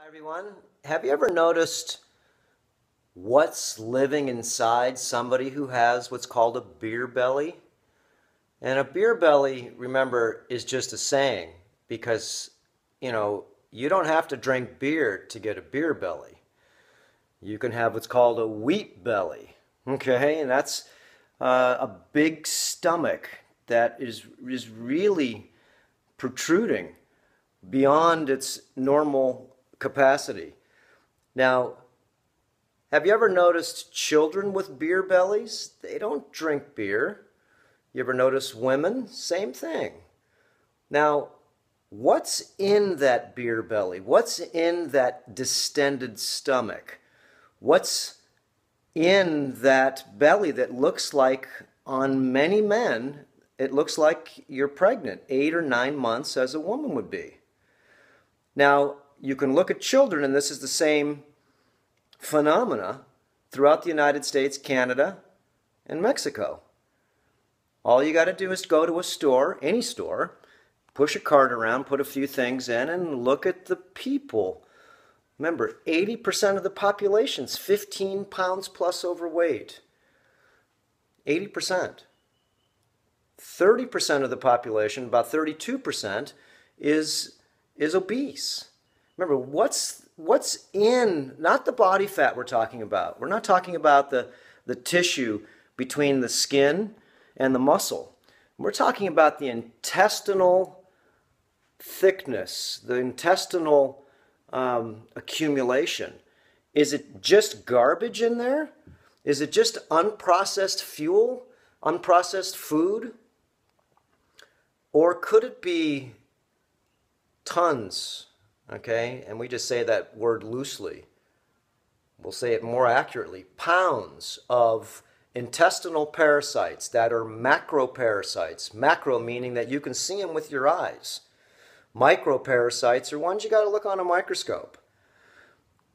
Hi everyone. Have you ever noticed what's living inside somebody who has what's called a beer belly? And a beer belly, remember, is just a saying because, you don't have to drink beer to get a beer belly. You can have what's called a wheat belly, okay? And that's a big stomach that is really protruding beyond its normal capacity. Now, have you ever noticed children with beer bellies? They don't drink beer. You ever notice women? Same thing. Now, what's in that beer belly? What's in that distended stomach? What's in that belly that looks like, on many men, it looks like you're pregnant 8 or 9 months as a woman would be? Now, you can look at children, and this is the same phenomena throughout the United States, Canada, and Mexico. All you got to do is go to a store, any store, push a cart around, put a few things in, and look at the people. Remember, 80% of the population's 15 pounds plus overweight. 80%. 30% of the population, about 32%, is obese. Remember, what's in, not the body fat we're talking about. We're not talking about the tissue between the skin and the muscle. We're talking about the intestinal thickness, the intestinal accumulation. Is it just garbage in there? Is it just unprocessed fuel, unprocessed food? Or could it be tons? Okay, and we just say that word loosely. We'll say it more accurately. Pounds of intestinal parasites that are macroparasites. Macro meaning that you can see them with your eyes. Microparasites are ones you got to look on a microscope.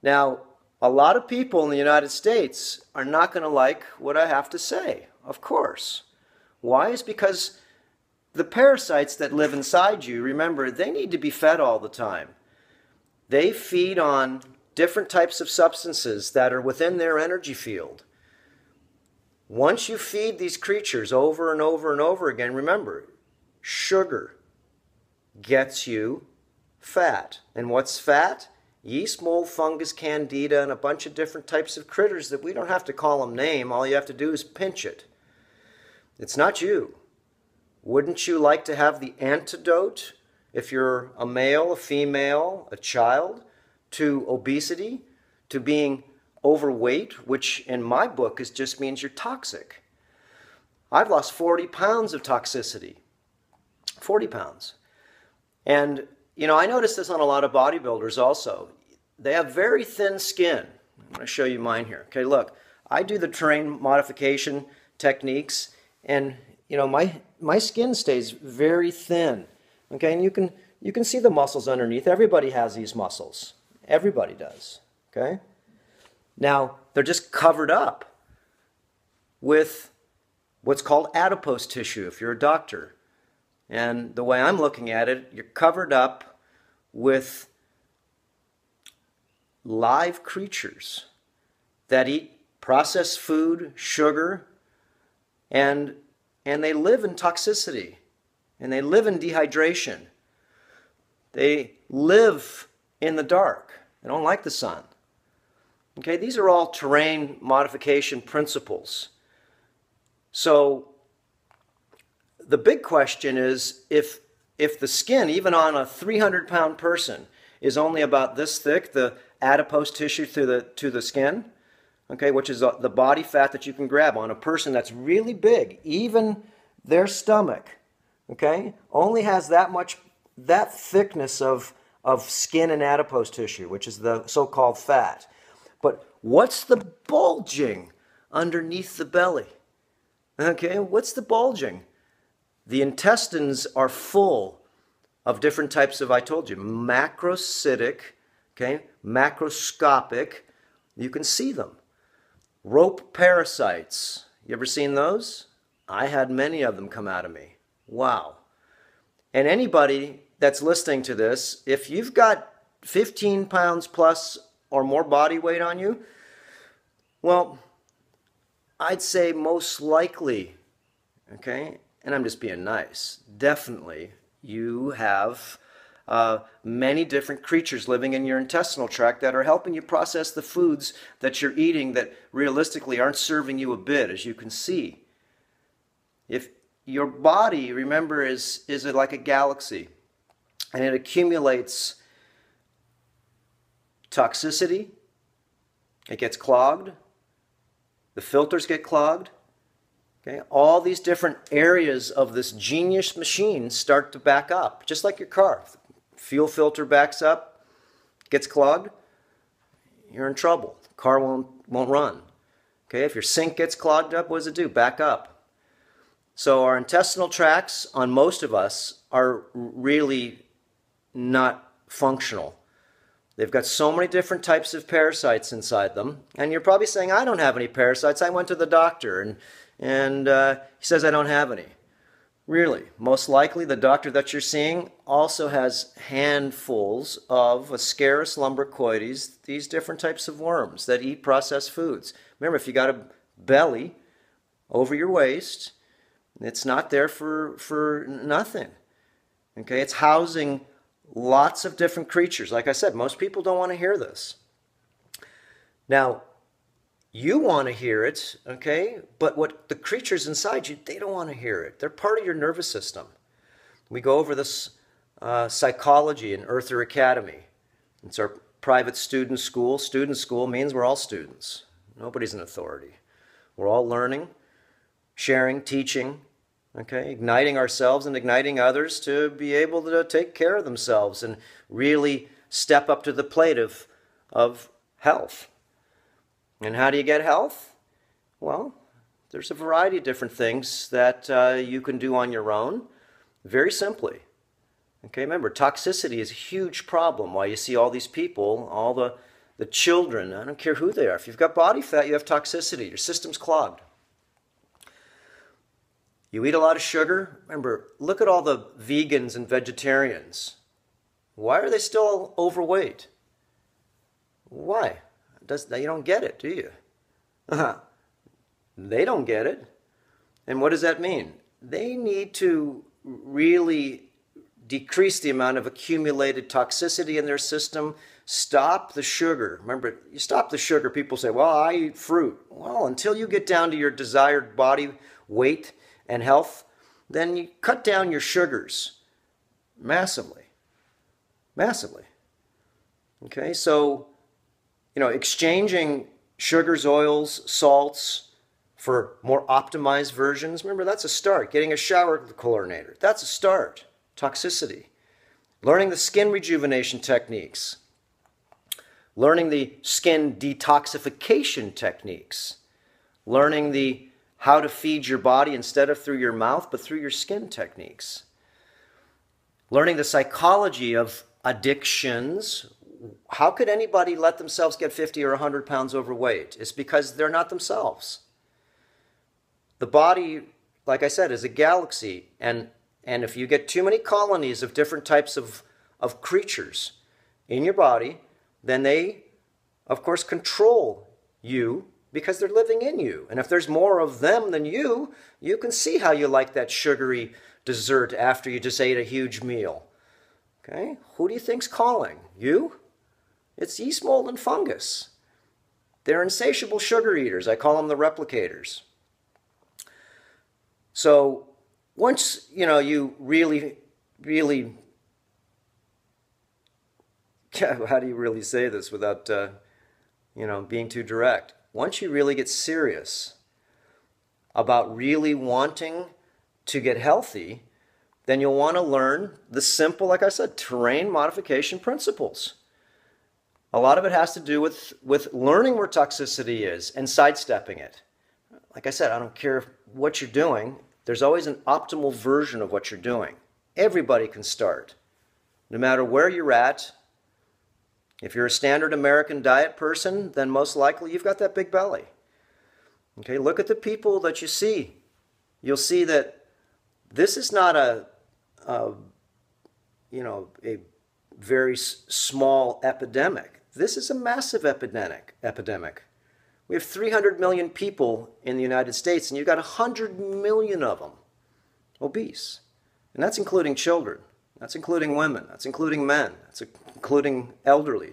Now, a lot of people in the United States are not going to like what I have to say, of course. Why? It's because the parasites that live inside you, remember, they need to be fed all the time. They feed on different types of substances that are within their energy field. Once you feed these creatures over and over and over again, remember, sugar gets you fat. And what's fat? Yeast, mold, fungus, candida, and a bunch of different types of critters that we don't have to call them name. All you have to do is pinch it. It's not you. Wouldn't you like to have the antidote, if you're a male, a female, a child, to obesity, to being overweight, which in my book just means you're toxic? I've lost 40 pounds of toxicity. 40 pounds. And, I noticed this on a lot of bodybuilders also. They have very thin skin. I'm going to show you mine here. Okay, look. I do the terrain modification techniques, and, my skin stays very thin. Okay, and you can see the muscles underneath. Everybody has these muscles. Everybody does. Okay? Now, they're just covered up with what's called adipose tissue if you're a doctor. And the way I'm looking at it, you're covered up with live creatures that eat processed food, sugar, and they live in toxicity. And they live in dehydration. They live in the dark. They don't like the sun. Okay, these are all terrain modification principles. So the big question is, if the skin, even on a 300-pound person, is only about this thick, the adipose tissue to the skin, okay, which is the body fat that you can grab on a person that's really big, even their stomach, okay, only has that thickness of skin and adipose tissue, which is the so-called fat. But what's the bulging underneath the belly? Okay, what's the bulging? The intestines are full of different types of, I told you, macrocytic, okay, macroscopic, you can see them. Rope parasites, you ever seen those? I had many of them come out of me. Wow. And anybody that's listening to this, if you've got 15 pounds plus or more body weight on you, well, I'd say most likely, okay, and I'm just being nice, definitely you have many different creatures living in your intestinal tract that are helping you process the foods that you're eating that realistically aren't serving you a bit, as you can see. If your body, remember, is like a galaxy, and it accumulates toxicity, it gets clogged, the filters get clogged, okay? All these different areas of this genius machine start to back up, just like your car. If the fuel filter backs up, gets clogged, you're in trouble. The car won't run. Okay? If your sink gets clogged up, what does it do? Back up. So our intestinal tracts on most of us are really not functional. They've got so many different types of parasites inside them. And you're probably saying, I don't have any parasites. I went to the doctor and he says I don't have any. Really, most likely the doctor that you're seeing also has handfuls of Ascaris lumbricoides, these different types of worms that eat processed foods. Remember, if you got a belly over your waist, it's not there for nothing. Okay, it's housing lots of different creatures. Like I said, most people don't want to hear this. Now, you want to hear it, okay? But what the creatures inside you, they don't want to hear it. They're part of your nervous system. We go over this psychology in Earther Academy. It's our private student school. Student school means we're all students. Nobody's an authority. We're all learning, sharing, teaching, okay? Igniting ourselves and igniting others to be able to take care of themselves and really step up to the plate of health. And how do you get health? Well, there's a variety of different things that you can do on your own, very simply. Okay, remember, toxicity is a huge problem. Why you see all these people, all the children, I don't care who they are. If you've got body fat, you have toxicity. Your system's clogged. You eat a lot of sugar. Remember, look at all the vegans and vegetarians. Why are they still overweight? Why? You don't get it, do you? They don't get it. And what does that mean? They need to really decrease the amount of accumulated toxicity in their system, stop the sugar. Remember, you stop the sugar, people say, well, I eat fruit. Well, until you get down to your desired body weight and health, then you cut down your sugars massively. Massively. Okay, so exchanging sugars, oils, salts for more optimized versions. Remember, that's a start. Getting a shower chlorinator, that's a start. Toxicity. Learning the skin rejuvenation techniques. Learning the skin detoxification techniques. Learning the how to feed your body instead of through your mouth, but through your skin techniques. Learning the psychology of addictions. How could anybody let themselves get 50 or 100 pounds overweight? It's because they're not themselves. The body, like I said, is a galaxy. And if you get too many colonies of different types of creatures in your body, then they, of course, control you because they're living in you. And if there's more of them than you, you can see how you like that sugary dessert after you just ate a huge meal. Okay? Who do you think's calling? You? It's yeast mold and fungus. They're insatiable sugar eaters. I call them the replicators. So once, you really, how do you really say this without, being too direct? Once you really get serious about really wanting to get healthy, then you'll want to learn the simple, like I said, terrain modification principles. A lot of it has to do with learning where toxicity is and sidestepping it. Like I said, I don't care what you're doing. There's always an optimal version of what you're doing. Everybody can start. No matter where you're at. If you're a standard American diet person, then most likely you've got that big belly. Okay, look at the people that you see. You'll see that this is not a very small epidemic. This is a massive epidemic. We have 300 million people in the United States, and you've got 100 million of them obese. And that's including children. That's including women. That's including men. That's including elderly.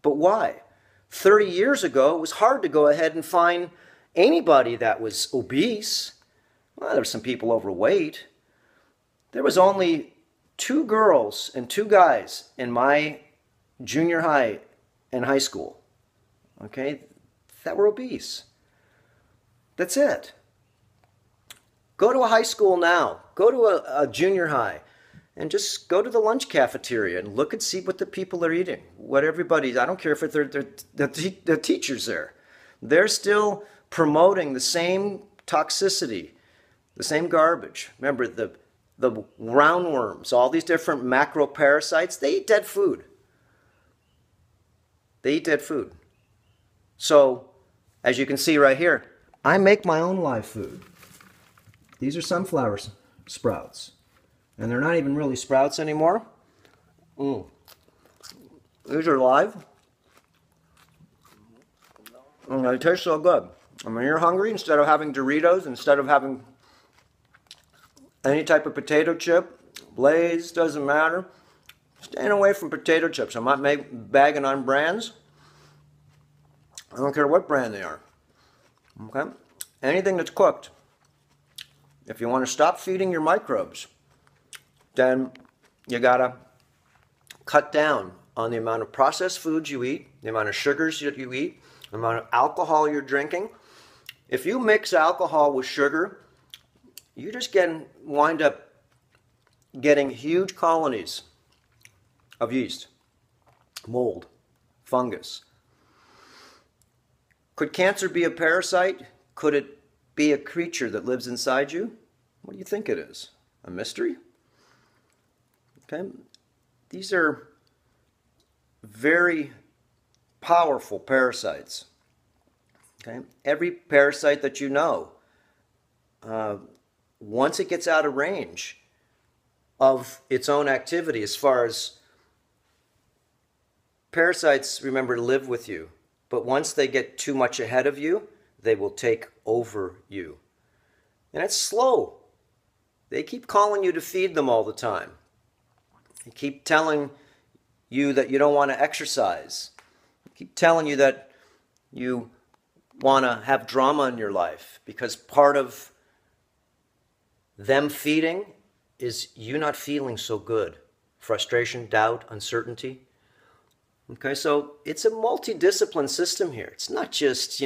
But why? 30 years ago, it was hard to go ahead and find anybody that was obese. Well, there were some people overweight. There was only 2 girls and 2 guys in my junior high and high school, okay, that were obese. That's it. Go to a high school now. Go to a junior high and just go to the lunch cafeteria and look and see what the people are eating. What everybody's, I don't care if they're the teachers there. They're still promoting the same toxicity, the same garbage. Remember, the roundworms, all these different macroparasites, they eat dead food. They eat dead food. So, as you can see right here, I make my own live food. These are sunflower sprouts. And they're not even really sprouts anymore. These are live. And they taste so good. And when you're hungry, instead of having Doritos, instead of having any type of potato chip, Lay's, doesn't matter. Staying away from potato chips. I'm not bagging on brands. I don't care what brand they are. Okay? Anything that's cooked. If you want to stop feeding your microbes, then you gotta cut down on the amount of processed foods you eat, the amount of sugars that you eat, the amount of alcohol you're drinking. If you mix alcohol with sugar, you just wind up getting huge colonies of yeast, mold, fungus. Could cancer be a parasite? Could it be a creature that lives inside you? What do you think it is? A mystery? Okay, these are very powerful parasites. Okay, every parasite that you know, once it gets out of range of its own activity, as far as parasites, remember, live with you, but once they get too much ahead of you, they will take over you. And it's slow. They keep calling you to feed them all the time. They keep telling you that you don't want to exercise. They keep telling you that you want to have drama in your life, because part of them feeding is you not feeling so good. Frustration, doubt, uncertainty. Okay, so it's a multidiscipline system here. It's not just,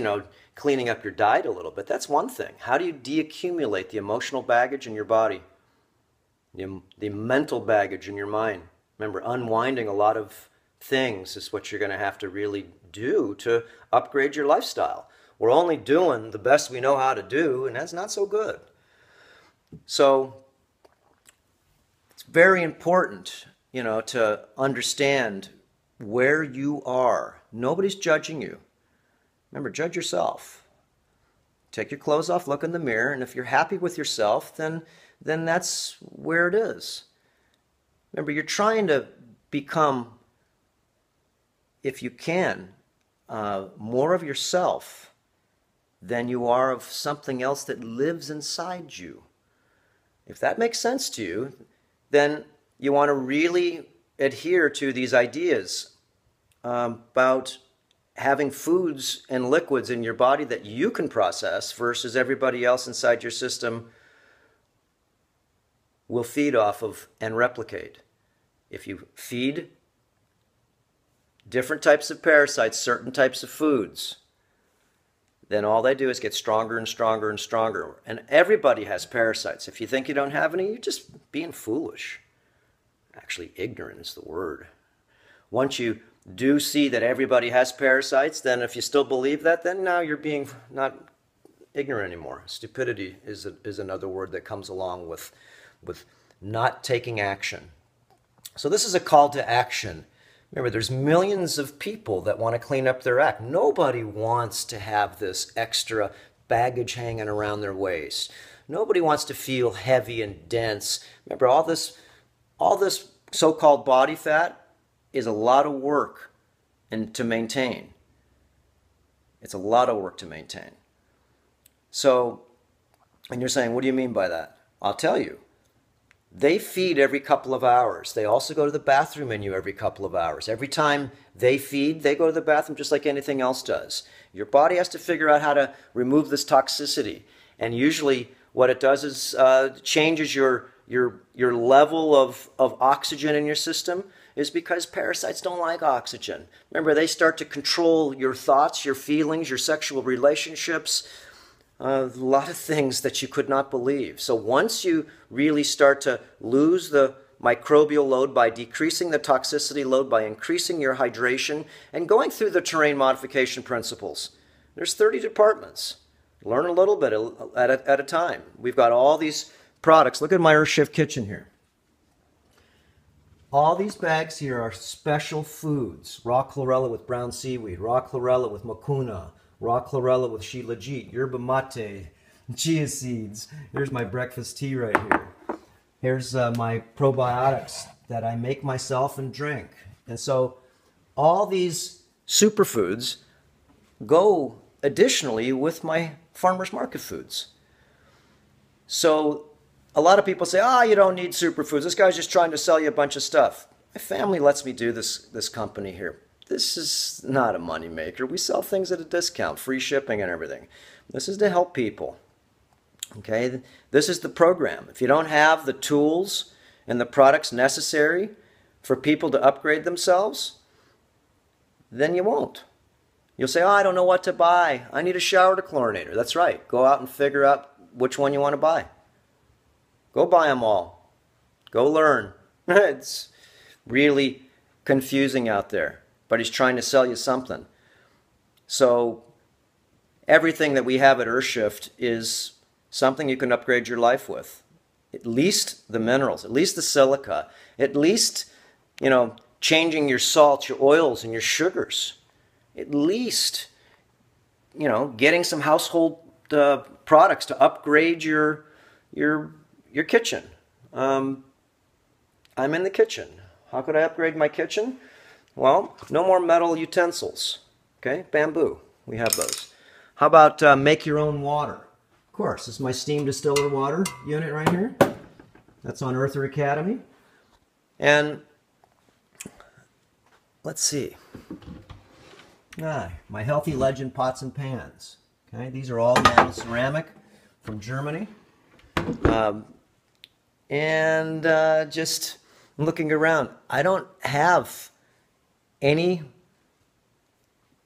cleaning up your diet a little bit. That's one thing. How do you deaccumulate the emotional baggage in your body? The mental baggage in your mind. Remember, unwinding a lot of things is what you're going to have to really do to upgrade your lifestyle. We're only doing the best we know how to do, and that's not so good. So it's very important, to understand where you are. Nobody's judging you. Remember, judge yourself. Take your clothes off, look in the mirror, and if you're happy with yourself, then that's where it is. Remember, you're trying to become, if you can, more of yourself than you are of something else that lives inside you. If that makes sense to you, then you want to really adhere to these ideas about having foods and liquids in your body that you can process versus everybody else inside your system will feed off of and replicate. If you feed different types of parasites, certain types of foods, then all they do is get stronger and stronger and stronger. And everybody has parasites. If you think you don't have any, you're just being foolish. Actually, ignorant is the word. Once you do see that everybody has parasites, then if you still believe that, then now you're being not ignorant anymore. Stupidity is another word that comes along with not taking action. So this is a call to action. Remember, there's millions of people that want to clean up their act. Nobody wants to have this extra baggage hanging around their waist. Nobody wants to feel heavy and dense. Remember, all this so-called body fat, is a lot of work and to maintain. It's a lot of work to maintain. So, and you're saying, what do you mean by that? I'll tell you. They feed every couple of hours. They also go to the bathroom in you every couple of hours. Every time they feed, they go to the bathroom just like anything else does. Your body has to figure out how to remove this toxicity. And usually what it does is changes your level of oxygen in your system, is because parasites don't like oxygen. Remember, they start to control your thoughts, your feelings, your sexual relationships, a lot of things that you could not believe. So once you really start to lose the microbial load by decreasing the toxicity load, by increasing your hydration, and going through the terrain modification principles, there's 30 departments. Learn a little bit at a time. We've got all these products. Look at my Earth Shift kitchen here. All these bags here are special foods. Raw chlorella with brown seaweed, raw chlorella with mucuna, raw chlorella with shilajit, yerba mate, chia seeds. Here's my breakfast tea right here. Here's my probiotics that I make myself and drink. And so all these superfoods go additionally with my farmers market foods. So a lot of people say, you don't need superfoods. This guy's just trying to sell you a bunch of stuff. My family lets me do this company here. This is not a money maker. We sell things at a discount, free shipping and everything. This is to help people. Okay, this is the program. If you don't have the tools and the products necessary for people to upgrade themselves, then you won't. You'll say, I don't know what to buy. I need a shower dechlorinator. That's right. Go out and figure out which one you want to buy. Go buy them all. Go learn. It's really confusing out there, but he's trying to sell you something. So everything that we have at Earthshift is something you can upgrade your life with. At least the minerals, at least the silica, at least, changing your salts, your oils, and your sugars. At least, getting some household products to upgrade your kitchen. I'm in the kitchen. How could I upgrade my kitchen? Well, no more metal utensils. Okay, bamboo. We have those. How about make your own water? Of course, this is my steam distiller water unit right here. That's on Earther Academy. And let's see. My Healthy Legend pots and pans. Okay, these are all nano-ceramic from Germany. Just looking around, I don't have any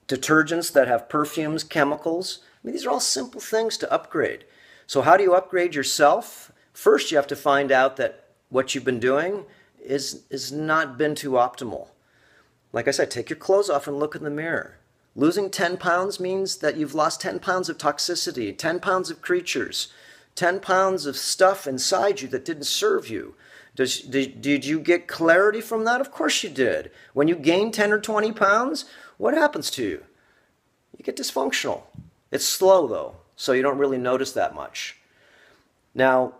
detergents that have perfumes, chemicals. I mean, these are all simple things to upgrade. So how do you upgrade yourself? First, you have to find out that what you've been doing is not been too optimal. Like I said, take your clothes off and look in the mirror. Losing 10 pounds means that you've lost 10 pounds of toxicity, 10 pounds of creatures, 10 pounds of stuff inside you that didn't serve you. Did you get clarity from that? Of course you did. When you gain 10 or 20 pounds, what happens to you? You get dysfunctional. It's slow though, so you don't really notice that much. Now,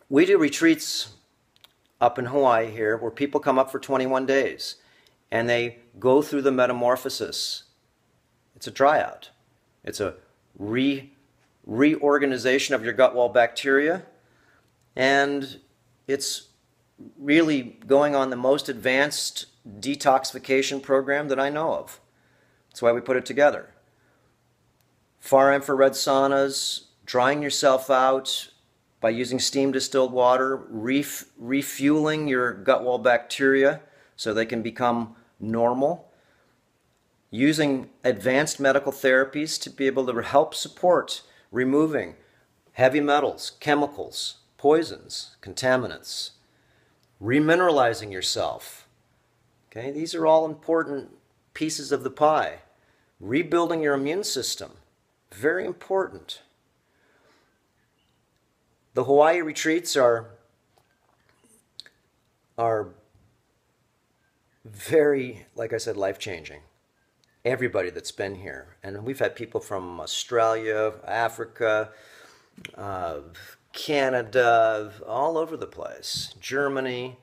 we do retreats up in Hawaii here where people come up for 21 days and they go through the metamorphosis. It's a tryout. It's a reorganization of your gut wall bacteria, and it's really going on the most advanced detoxification program that I know of. That's why we put it together. Far infrared saunas, drying yourself out by using steam distilled water, refueling your gut wall bacteria so they can become normal, using advanced medical therapies to be able to help support removing heavy metals, chemicals, poisons, contaminants, remineralizing yourself. Okay, these are all important pieces of the pie. Rebuilding your immune system, very important. The Hawaii retreats are very, like I said, life-changing. Everybody that's been here, and we've had people from Australia, Africa, Canada, all over the place, Germany,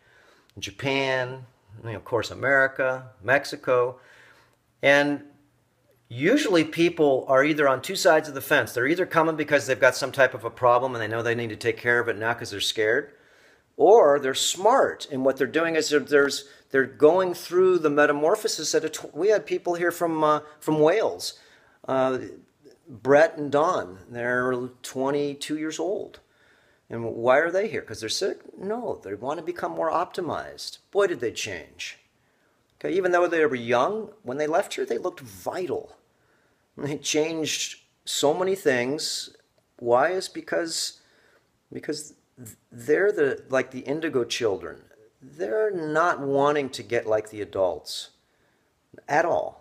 Japan, of course, America, Mexico. And usually people are either on two sides of the fence. They're either coming because they've got some type of a problem and they know they need to take care of it now because they're scared, or they're smart, and what they're doing is they're going through the metamorphosis we had people here from Wales, Brett and Don. They're 22 years old. And why are they here? Because they're sick? No, they want to become more optimized. Boy, did they change. Okay, even though they were young, when they left here, they looked vital. And they changed so many things. Why? Is because they're like the indigo children. They're not wanting to get like the adults at all.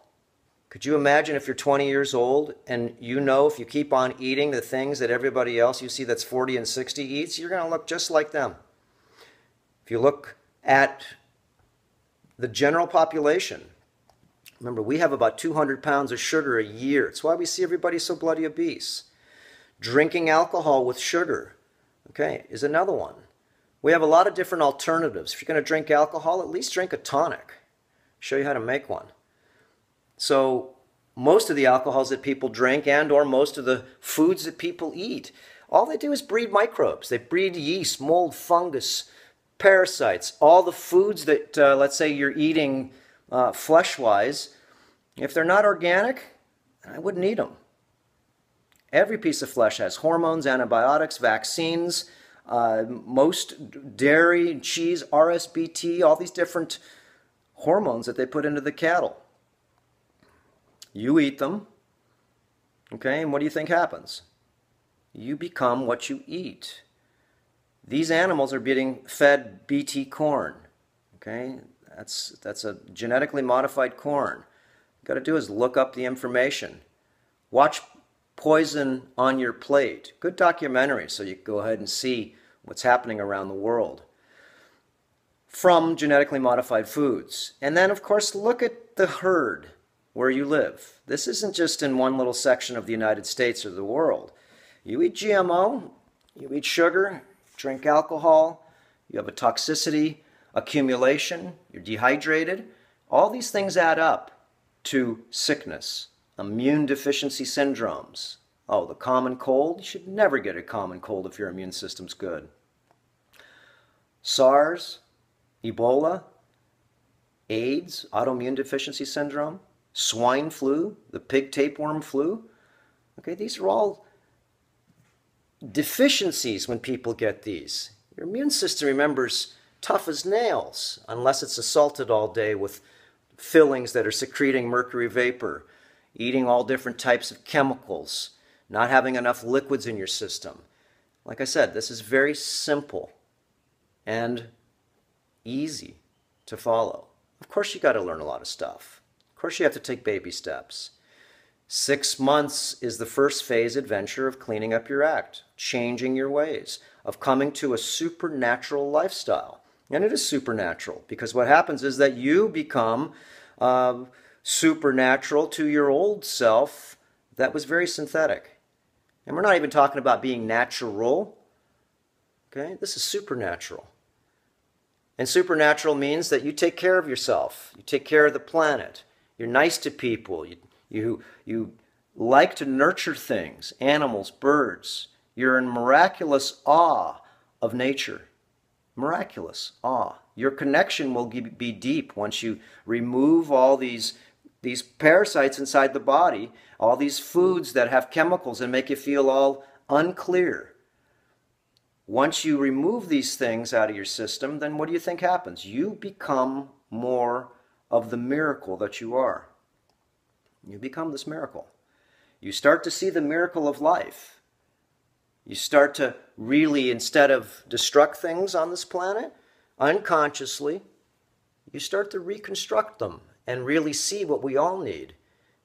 Could you imagine if you're 20 years old and you know if you keep on eating the things that everybody else you see that's 40 and 60 eats, you're going to look just like them. If you look at the general population, remember, we have about 200 pounds of sugar a year. It's why we see everybody so bloody obese. Drinking alcohol with sugar, okay, is another one. We have a lot of different alternatives. If you're going to drink alcohol, at least drink a tonic. Show you how to make one. So most of the alcohols that people drink and or most of the foods that people eat, all they do is breed microbes. They breed yeast, mold, fungus, parasites. All the foods that, let's say you're eating flesh-wise, if they're not organic, I wouldn't eat them. Every piece of flesh has hormones, antibiotics, vaccines, most dairy, cheese, RSBT, all these different hormones that they put into the cattle. You eat them, okay, and what do you think happens? You become what you eat. These animals are being fed BT corn, okay? That's a genetically modified corn. What you got to do is look up the information. Watch Poison on Your Plate. Good documentary, so you can go ahead and see what's happening around the world from genetically modified foods. And then, of course, look at the herd where you live. This isn't just in one little section of the United States or the world. You eat GMO, you eat sugar, drink alcohol, you have a toxicity accumulation, you're dehydrated. All these things add up to sickness, immune deficiency syndromes. Oh, the common cold? You should never get a common cold if your immune system's good. SARS, Ebola, AIDS, autoimmune deficiency syndrome, swine flu, the pig tapeworm flu. Okay, these are all deficiencies when people get these. Your immune system, remembers, tough as nails unless it's assaulted all day with fillings that are secreting mercury vapor, eating all different types of chemicals, not having enough liquids in your system. Like I said, this is very simple and easy to follow. Of course, you got to learn a lot of stuff. Of course, you have to take baby steps. 6 months is the first phase adventure of cleaning up your act, changing your ways, of coming to a supernatural lifestyle. And it is supernatural because what happens is that you become supernatural to your old self that was very synthetic. And we're not even talking about being natural. Okay, this is supernatural. And supernatural means that you take care of yourself. You take care of the planet. You're nice to people. You like to nurture things, animals, birds. You're in miraculous awe of nature. Miraculous awe. Your connection will be deep once you remove all these parasites inside the body, all these foods that have chemicals and make you feel all unclear. Once you remove these things out of your system, then what do you think happens? You become more of the miracle that you are. You become this miracle. You start to see the miracle of life. You start to really, instead of destruct things on this planet, unconsciously, you start to reconstruct them and really see what we all need.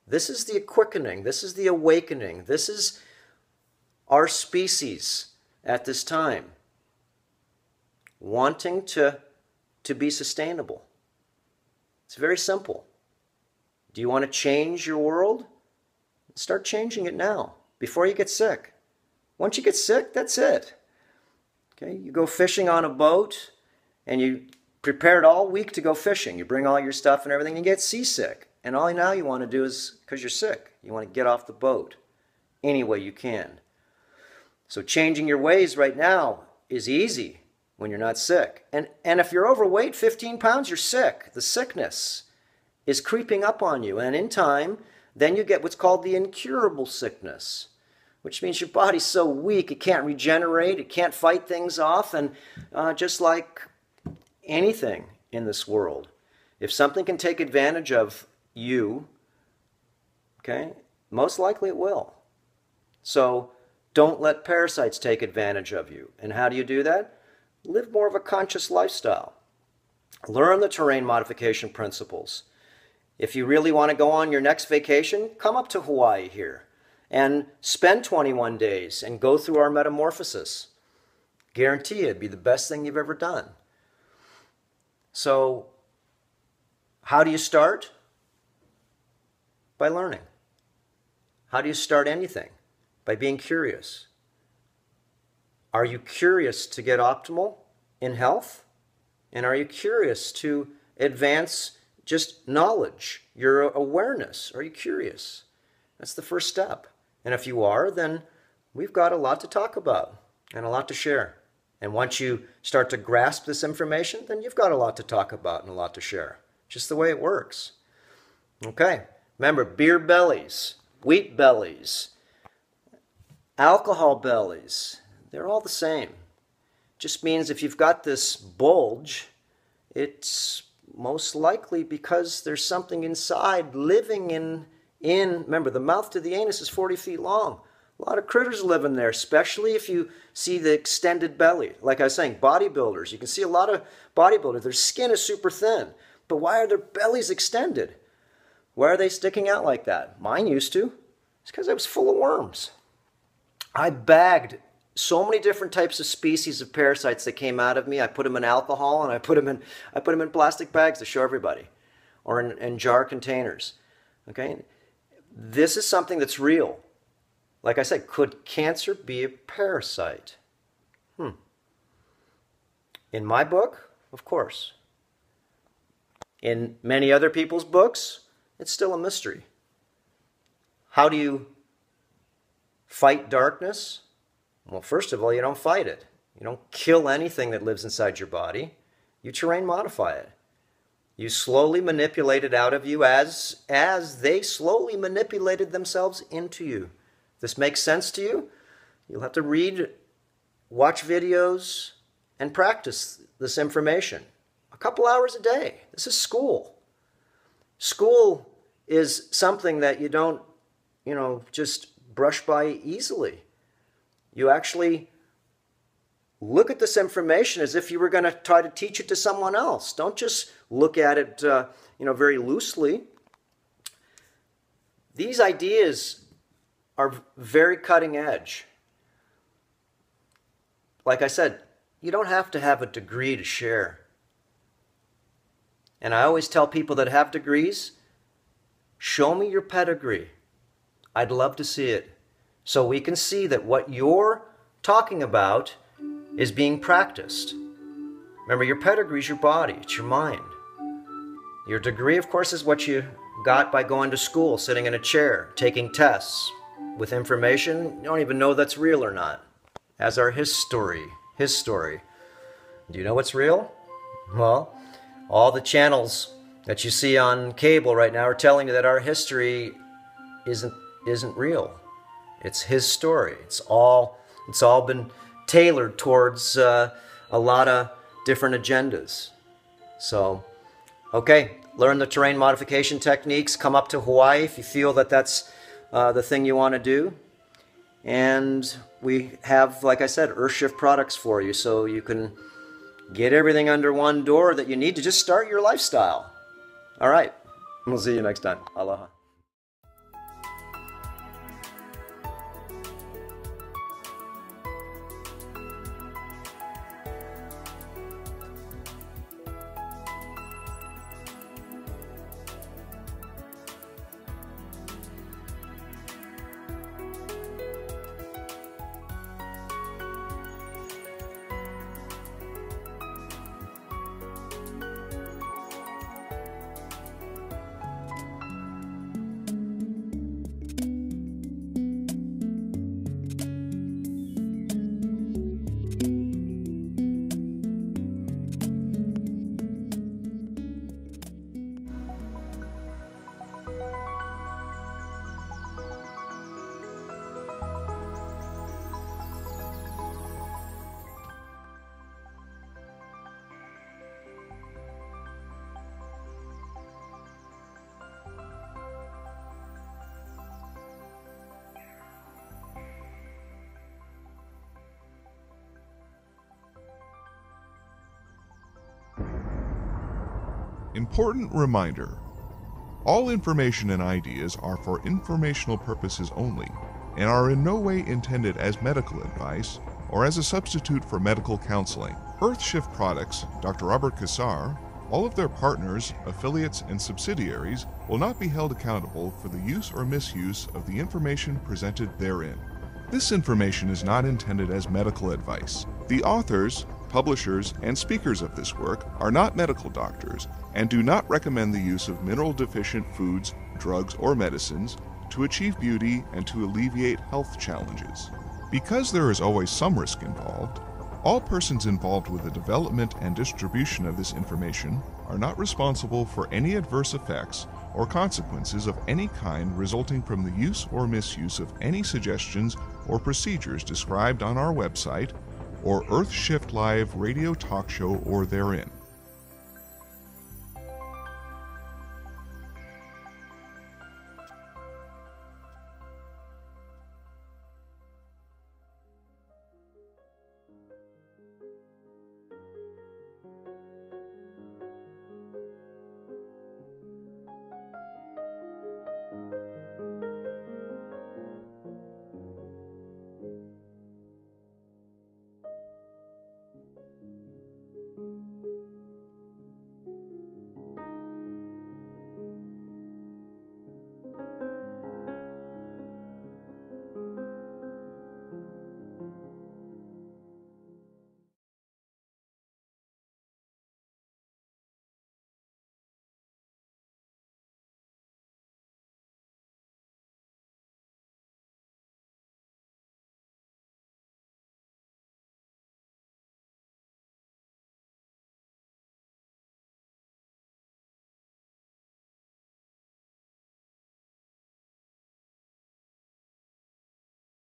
This is the quickening. This is the awakening. This is our species at this time, wanting to be sustainable. It's very simple. Do you want to change your world? Start changing it now, before you get sick. Once you get sick, that's it. Okay, you go fishing on a boat, and you prepared all week to go fishing. You bring all your stuff and everything, and you get seasick. And all now you want to do is, because you're sick, you want to get off the boat any way you can. So changing your ways right now is easy when you're not sick. And if you're overweight, 15 pounds, you're sick. The sickness is creeping up on you. And in time, then you get what's called the incurable sickness, which means your body's so weak it can't regenerate, it can't fight things off, and just like anything in this world, if something can take advantage of you, okay, most likely it will. So don't let parasites take advantage of you. And how do you do that? Live more of a conscious lifestyle. Learn the terrain modification principles. If you really want to go on your next vacation, come up to Hawaii here and spend 21 days and go through our metamorphosis. Guarantee you it'd be the best thing you've ever done. So how do you start? By learning. How do you start anything? By being curious. Are you curious to get optimal in health? And are you curious to advance just knowledge, your awareness? Are you curious? That's the first step. And if you are, then we've got a lot to talk about and a lot to share. And once you start to grasp this information, then you've got a lot to talk about and a lot to share. Just the way it works. Okay. Remember, beer bellies, wheat bellies, alcohol bellies, they're all the same. Just means if you've got this bulge, it's most likely because there's something inside living in, remember, the mouth to the anus is 40 feet long. A lot of critters live in there, especially if you see the extended belly. Like I was saying, bodybuilders, you can see a lot of bodybuilders, their skin is super thin. But why are their bellies extended? Why are they sticking out like that? Mine used to. It's because I was full of worms. I bagged so many different types of species of parasites that came out of me. I put them in alcohol and I put them in plastic bags to show everybody, or in jar containers. Okay, this is something that's real. Like I said, could cancer be a parasite? In my book, of course. In many other people's books, it's still a mystery. How do you fight darkness? Well, first of all, you don't fight it. You don't kill anything that lives inside your body. You terrain modify it. You slowly manipulate it out of you as they slowly manipulated themselves into you. This makes sense to you? You'll have to read, watch videos, and practice this information. A couple hours a day. This is school. School is something that you don't, just brush by easily. You actually look at this information as if you were going to try to teach it to someone else. Don't just look at it, very loosely. These ideas are very cutting edge. Like I said, you don't have to have a degree to share. And I always tell people that have degrees, show me your pedigree. I'd love to see it. So we can see that what you're talking about is being practiced. Remember, your pedigree is your body, it's your mind. Your degree, of course, is what you got by going to school, sitting in a chair, taking tests with information you don't even know that's real or not. As our his story. Do you know what's real? Well, all the channels that you see on cable right now are telling you that our history isn't real. It's his story. It's all been tailored towards a lot of different agendas. So, okay, learn the terrain modification techniques. Come up to Hawaii if you feel that that's the thing you want to do. And we have, like I said, Earthshift products for you, so you can get everything under one door that you need to just start your lifestyle. All right, we'll see you next time. Aloha. Important reminder: all information and ideas are for informational purposes only and are in no way intended as medical advice or as a substitute for medical counseling. Earthshift Products, Dr. Robert Cassar, all of their partners, affiliates, and subsidiaries will not be held accountable for the use or misuse of the information presented therein. This information is not intended as medical advice. The authors, publishers, and speakers of this work are not medical doctors and do not recommend the use of mineral-deficient foods, drugs, or medicines to achieve beauty and to alleviate health challenges. Because there is always some risk involved, all persons involved with the development and distribution of this information are not responsible for any adverse effects or consequences of any kind resulting from the use or misuse of any suggestions or procedures described on our website or Earthshift Live radio talk show or therein.